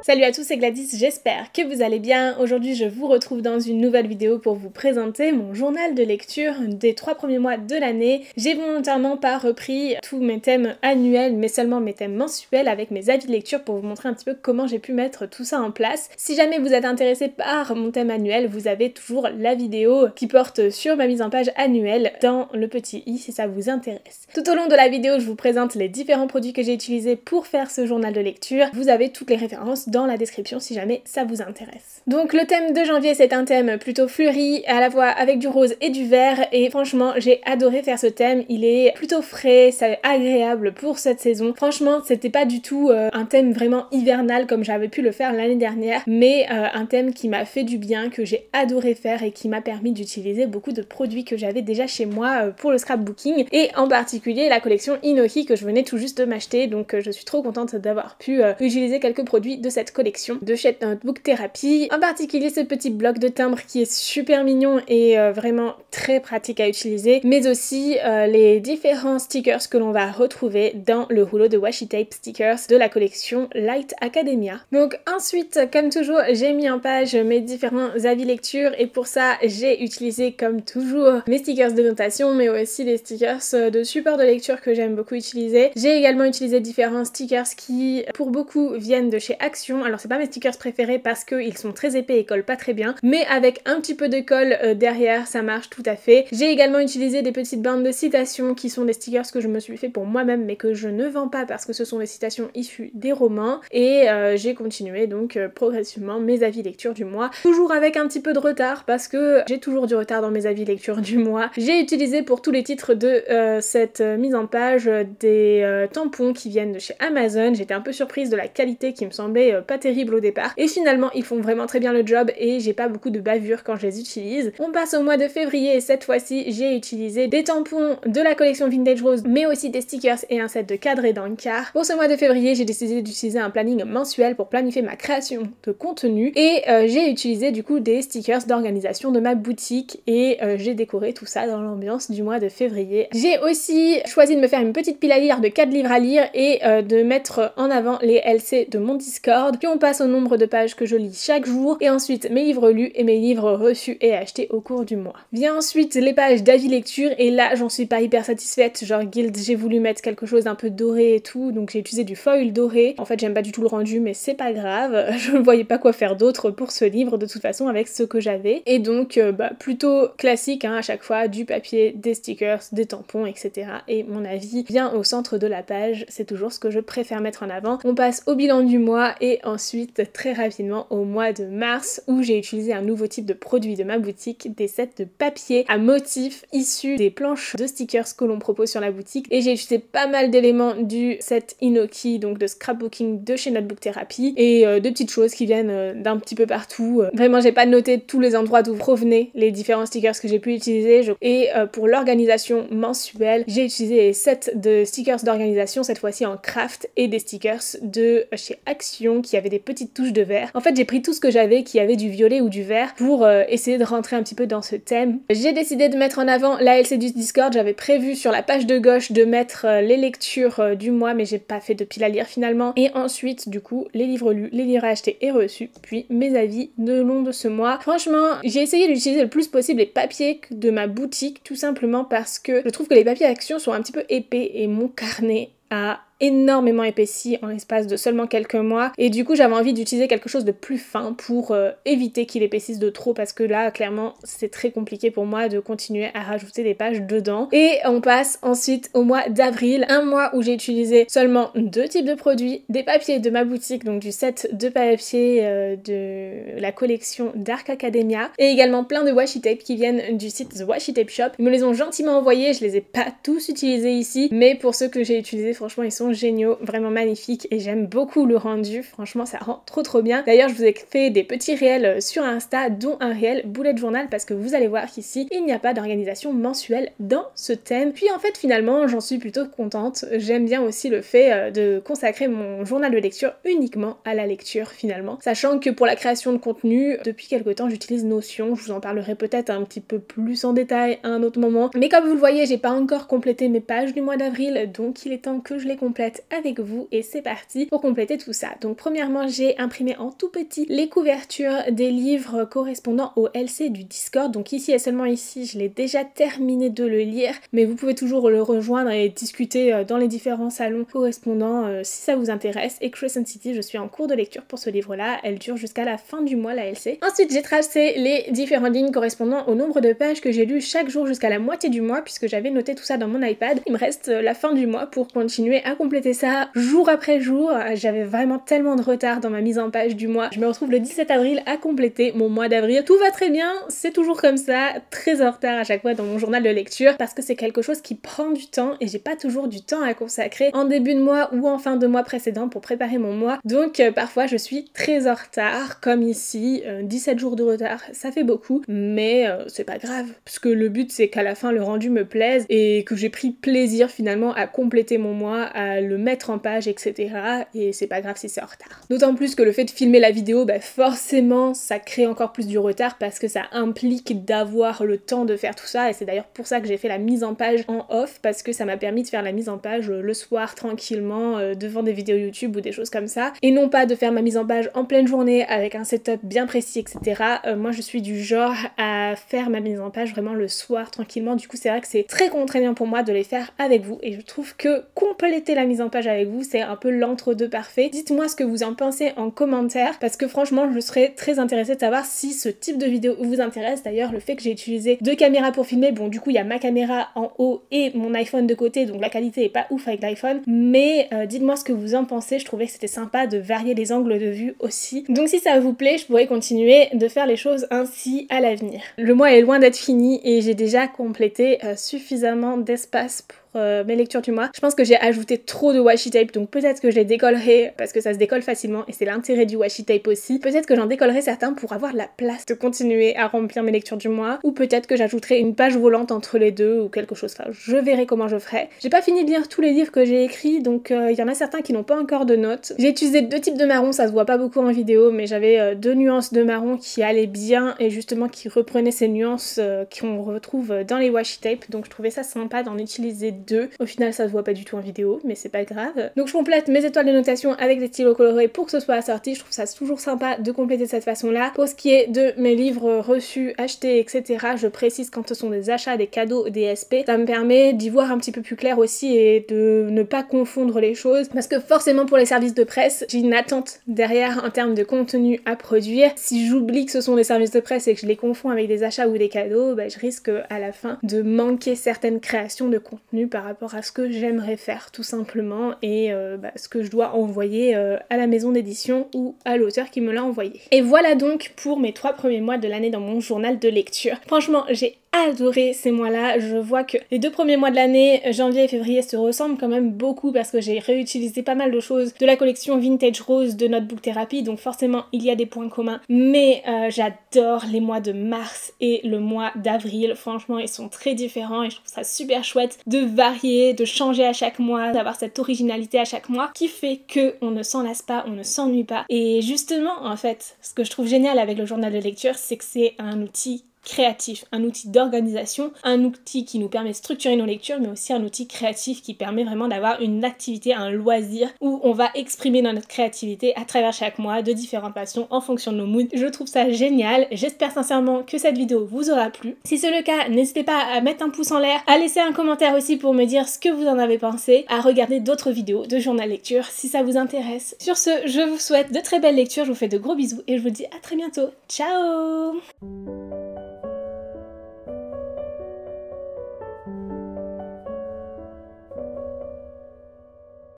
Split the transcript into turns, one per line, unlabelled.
Salut à tous, c'est Gladys, j'espère que vous allez bien. Aujourd'hui je vous retrouve dans une nouvelle vidéo pour vous présenter mon journal de lecture des 3 premiers mois de l'année. J'ai volontairement pas repris tous mes thèmes annuels mais seulement mes thèmes mensuels avec mes avis de lecture pour vous montrer un petit peu comment j'ai pu mettre tout ça en place. Si jamais vous êtes intéressé par mon thème annuel, vous avez toujours la vidéo qui porte sur ma mise en page annuelle dans le petit i si ça vous intéresse. Tout au long de la vidéo je vous présente les différents produits que j'ai utilisés pour faire ce journal de lecture. Vous avez toutes les références dans la description si jamais ça vous intéresse. Donc le thème de janvier c'est un thème plutôt fleuri, à la fois avec du rose et du vert, et franchement j'ai adoré faire ce thème, il est plutôt frais, c'est agréable pour cette saison. Franchement c'était pas du tout un thème vraiment hivernal comme j'avais pu le faire l'année dernière, mais un thème qui m'a fait du bien, que j'ai adoré faire et qui m'a permis d'utiliser beaucoup de produits que j'avais déjà chez moi pour le scrapbooking, et en particulier la collection Inoki que je venais tout juste de m'acheter, donc je suis trop contente d'avoir pu utiliser quelques produits de cette collection de chez Notebook Therapy, en particulier ce petit bloc de timbre qui est super mignon et vraiment très pratique à utiliser, mais aussi les différents stickers que l'on va retrouver dans le rouleau de washi tape stickers de la collection Light Academia. Donc ensuite, comme toujours, j'ai mis en page mes différents avis lecture, et pour ça j'ai utilisé comme toujours mes stickers de notation mais aussi les stickers de support de lecture que j'aime beaucoup utiliser. J'ai également utilisé différents stickers qui pour beaucoup viennent de chez Action. Alors c'est pas mes stickers préférés parce qu'ils sont très épais et collent pas très bien, mais avec un petit peu de colle derrière ça marche tout à fait. J'ai également utilisé des petites bandes de citations qui sont des stickers que je me suis fait pour moi-même mais que je ne vends pas parce que ce sont des citations issues des romans, et j'ai continué donc progressivement mes avis lecture du mois, toujours avec un petit peu de retard parce que j'ai toujours du retard dans mes avis lecture du mois. J'ai utilisé pour tous les titres de cette mise en page des tampons qui viennent de chez Amazon. J'étais un peu surprise de la qualité qui me semblait pas terrible au départ, et finalement ils font vraiment très bien le job et j'ai pas beaucoup de bavures quand je les utilise. On passe au mois de février et cette fois-ci j'ai utilisé des tampons de la collection Vintage Rose mais aussi des stickers et un set de cadres et d'encart. Pour ce mois de février j'ai décidé d'utiliser un planning mensuel pour planifier ma création de contenu, et j'ai utilisé du coup des stickers d'organisation de ma boutique, et j'ai décoré tout ça dans l'ambiance du mois de février. J'ai aussi choisi de me faire une petite pile à lire de 4 livres à lire et de mettre en avant les LC de mon Discord, puis on passe au nombre de pages que je lis chaque jour, et ensuite mes livres lus et mes livres reçus et achetés au cours du mois. Vient ensuite les pages d'avis lecture, et là j'en suis pas hyper satisfaite, genre Guild j'ai voulu mettre quelque chose d'un peu doré et tout, donc j'ai utilisé du foil doré. En fait j'aime pas du tout le rendu mais c'est pas grave, je ne voyais pas quoi faire d'autre pour ce livre de toute façon avec ce que j'avais, et donc plutôt classique hein, à chaque fois, du papier, des stickers, des tampons etc. Et mon avis vient au centre de la page, c'est toujours ce que je préfère mettre en avant. On passe au bilan du mois et ensuite très rapidement au mois de mars où j'ai utilisé un nouveau type de produit de ma boutique, des sets de papier à motifs issus des planches de stickers que l'on propose sur la boutique, et j'ai utilisé pas mal d'éléments du set Inoki, donc de scrapbooking de chez Notebook Therapy, et de petites choses qui viennent d'un petit peu partout. Vraiment j'ai pas noté tous les endroits d'où provenaient les différents stickers que j'ai pu utiliser, et pour l'organisation mensuelle j'ai utilisé les sets de stickers d'organisation cette fois-ci en craft et des stickers de chez Action qui avaient des petites touches de vert. En fait j'ai pris tout ce que j'avais qui avait du violet ou du vert pour essayer de rentrer un petit peu dans ce thème. J'ai décidé de mettre en avant la LC du Discord, j'avais prévu sur la page de gauche de mettre les lectures du mois mais j'ai pas fait de pile à lire finalement, et ensuite du coup les livres lus, les livres achetés et reçus, puis mes avis de long de ce mois. Franchement j'ai essayé d'utiliser le plus possible les papiers de ma boutique, tout simplement parce que je trouve que les papiers Action sont un petit peu épais et mon carnet a énormément épaissi en l'espace de seulement quelques mois, et du coup j'avais envie d'utiliser quelque chose de plus fin pour éviter qu'il épaississe de trop, parce que là clairement c'est très compliqué pour moi de continuer à rajouter des pages dedans. Et on passe ensuite au mois d'avril, un mois où j'ai utilisé seulement 2 types de produits, des papiers de ma boutique, donc du set de papier de la collection Dark Academia, et également plein de washi tape qui viennent du site The Washi Tape Shop. Ils me les ont gentiment envoyés, je les ai pas tous utilisés ici, mais pour ceux que j'ai utilisés franchement ils sont géniaux, vraiment magnifiques, et j'aime beaucoup le rendu, franchement ça rend trop bien. D'ailleurs je vous ai fait des petits réels sur Insta, dont un réel bullet journal, parce que vous allez voir qu'ici il n'y a pas d'organisation mensuelle dans ce thème. Puis en fait finalement j'en suis plutôt contente, j'aime bien aussi le fait de consacrer mon journal de lecture uniquement à la lecture finalement, sachant que pour la création de contenu, depuis quelque temps j'utilise Notion, je vous en parlerai peut-être un petit peu plus en détail à un autre moment, mais comme vous le voyez j'ai pas encore complété mes pages du mois d'avril, donc il est temps que je les complète. complète avec vous et c'est parti pour compléter tout ça. Donc premièrement, j'ai imprimé en tout petit les couvertures des livres correspondant au LC du Discord. Donc ici et seulement ici, je l'ai déjà terminé de le lire, mais vous pouvez toujours le rejoindre et discuter dans les différents salons correspondants si ça vous intéresse. Et Crescent City, je suis en cours de lecture pour ce livre-là, elle dure jusqu'à la fin du mois, la LC. Ensuite, j'ai tracé les différentes lignes correspondant au nombre de pages que j'ai lues chaque jour jusqu'à la moitié du mois, puisque j'avais noté tout ça dans mon iPad. Il me reste la fin du mois pour continuer à compléter ça jour après jour. J'avais vraiment tellement de retard dans ma mise en page du mois. Je me retrouve le 17 avril à compléter mon mois d'avril. Tout va très bien, c'est toujours comme ça, très en retard à chaque fois dans mon journal de lecture, parce que c'est quelque chose qui prend du temps et j'ai pas toujours du temps à consacrer en début de mois ou en fin de mois précédent pour préparer mon mois. Donc parfois je suis très en retard, comme ici, 17 jours de retard, ça fait beaucoup, mais c'est pas grave, puisque le but c'est qu'à la fin le rendu me plaise et que j'ai pris plaisir finalement à compléter mon mois, à le mettre en page, etc. Et c'est pas grave si c'est en retard. D'autant plus que le fait de filmer la vidéo, bah forcément ça crée encore plus du retard parce que ça implique d'avoir le temps de faire tout ça, et c'est d'ailleurs pour ça que j'ai fait la mise en page en off, parce que ça m'a permis de faire la mise en page le soir tranquillement devant des vidéos YouTube ou des choses comme ça, et non pas de faire ma mise en page en pleine journée avec un setup bien précis, etc. Moi je suis du genre à faire ma mise en page vraiment le soir tranquillement, du coup c'est vrai que c'est très contraignant pour moi de les faire avec vous, et je trouve que compléter la mise en page avec vous c'est un peu l'entre-deux parfait. Dites-moi ce que vous en pensez en commentaire, parce que franchement je serais très intéressée de savoir si ce type de vidéo vous intéresse. D'ailleurs le fait que j'ai utilisé deux caméras pour filmer, bon du coup il y a ma caméra en haut et mon iPhone de côté, donc la qualité est pas ouf avec l'iPhone, mais dites-moi ce que vous en pensez, je trouvais que c'était sympa de varier les angles de vue aussi. Donc si ça vous plaît, je pourrais continuer de faire les choses ainsi à l'avenir. Le mois est loin d'être fini et j'ai déjà complété suffisamment d'espace pour mes lectures du mois. Je pense que j'ai ajouté trop de washi tape, donc peut-être que je les décollerai parce que ça se décolle facilement et c'est l'intérêt du washi tape aussi. Peut-être que j'en décollerai certains pour avoir la place de continuer à remplir mes lectures du mois, ou peut-être que j'ajouterai une page volante entre les deux ou quelque chose. Enfin, je verrai comment je ferai. J'ai pas fini de lire tous les livres que j'ai écrits, donc il y en a certains qui n'ont pas encore de notes. J'ai utilisé deux types de marron, ça se voit pas beaucoup en vidéo, mais j'avais deux nuances de marron qui allaient bien et justement qui reprenaient ces nuances qu'on retrouve dans les washi tape, donc je trouvais ça sympa d'en utiliser deux. Au final ça se voit pas du tout en vidéo, mais c'est pas grave. Donc je complète mes étoiles de notation avec des stylos colorés pour que ce soit assorti. Je trouve ça toujours sympa de compléter de cette façon là. Pour ce qui est de mes livres reçus, achetés, etc., je précise quand ce sont des achats, des cadeaux, des SP. Ça me permet d'y voir un petit peu plus clair aussi et de ne pas confondre les choses, parce que forcément pour les services de presse, j'ai une attente derrière en termes de contenu à produire. Si j'oublie que ce sont des services de presse et que je les confonds avec des achats ou des cadeaux, bah, je risque à la fin de manquer certaines créations de contenu par rapport à ce que j'aimerais faire tout simplement, et ce que je dois envoyer à la maison d'édition ou à l'auteur qui me l'a envoyé. Et voilà donc pour mes 3 premiers mois de l'année dans mon journal de lecture. Franchement j'ai adoré ces mois-là. Je vois que les 2 premiers mois de l'année, janvier et février, se ressemblent quand même beaucoup parce que j'ai réutilisé pas mal de choses de la collection Vintage Rose de Notebook Therapy, donc forcément il y a des points communs, mais j'adore les mois de mars et le mois d'avril. Franchement ils sont très différents et je trouve ça super chouette de varier, de changer à chaque mois, d'avoir cette originalité à chaque mois qui fait que on ne s'en lasse pas, on ne s'ennuie pas. Et justement en fait, ce que je trouve génial avec le journal de lecture, c'est que c'est un outil créatif, un outil d'organisation, un outil qui nous permet de structurer nos lectures, mais aussi un outil créatif qui permet vraiment d'avoir une activité, un loisir où on va exprimer notre créativité à travers chaque mois de différentes façons en fonction de nos moods. Je trouve ça génial, j'espère sincèrement que cette vidéo vous aura plu. Si c'est le cas, n'hésitez pas à mettre un pouce en l'air, à laisser un commentaire aussi pour me dire ce que vous en avez pensé, à regarder d'autres vidéos de journal lecture si ça vous intéresse. Sur ce, je vous souhaite de très belles lectures, je vous fais de gros bisous et je vous dis à très bientôt. Ciao!